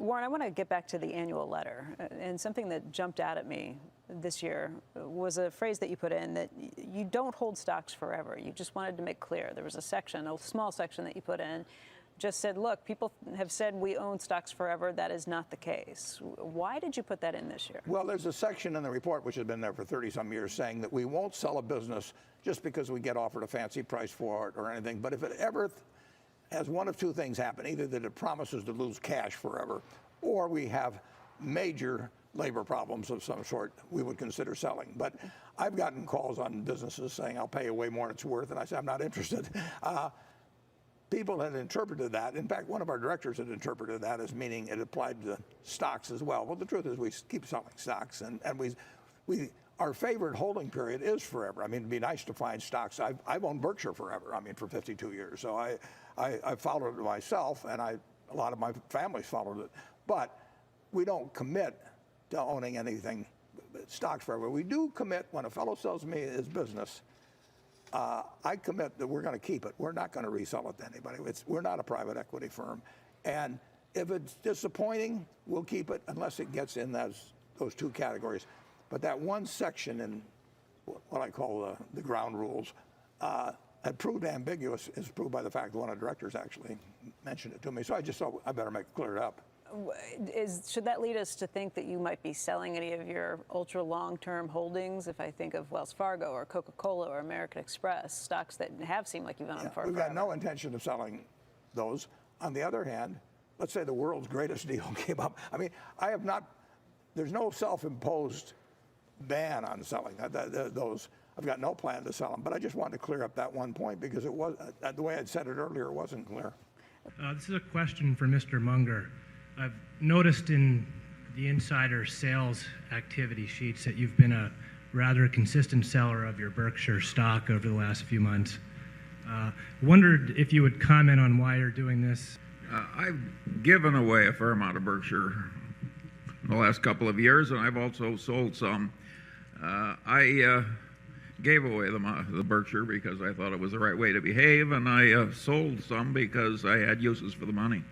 Warren, I want to get back to the annual letter. And something that jumped out at me this year was a phrase that you put in that you don't hold stocks forever. You just wanted to make clear. There was a section, a small section that you put in, just said, look, people have said we own stocks forever. That is not the case. Why did you put that in this year? Well, there's a section in the report, which has been there for 30-some years, saying that we won't sell a business just because we get offered a fancy price for it or anything. But if it ever has one of two things happen, either that it promises to lose cash forever, or we have major labor problems of some sort, we would consider selling. But I've gotten calls on businesses saying, I'll pay you way more than it's worth, and I say, I'm not interested. People had interpreted that. In fact, one of our directors had interpreted that as meaning it applied to stocks as well. Well, the truth is we keep selling stocks, and our favorite holding period is forever. I mean, it'd be nice to find stocks. I've owned Berkshire forever, I mean, for 52 years. So I followed it myself, and a lot of my family's followed it. But we don't commit to owning anything, stocks forever. We do commit when a fellow sells me his business. I commit that we're going to keep it. We're not going to resell it to anybody. We're not a private equity firm. And if it's disappointing, we'll keep it unless it gets in those two categories. But that one section in what I call the ground rules had proved ambiguous, is proved by the fact that one of the directors actually mentioned it to me. So I just thought I better clear it up. Should that lead us to think that you might be selling any of your ultra long-term holdings? If I think of Wells Fargo or Coca-Cola or American Express, stocks that have seemed like you've owned them for We've forever. got no intention of selling those. On the other hand, let's say the world's greatest deal came up. I mean, there's no self-imposed ban on selling those. I've got no plan to sell them, but I just wanted to clear up that one point because it was the way I'd said it earlier wasn't clear. This is a question for Mr. Munger. I've noticed in the insider sales activity sheets that you've been a rather consistent seller of your Berkshire stock over the last few months. Wondered if you would comment on why you're doing this. I've given away a fair amount of Berkshire in the last couple of years, and I've also sold some. I gave away the Berkshire because I thought it was the right way to behave, and I sold some because I had uses for the money.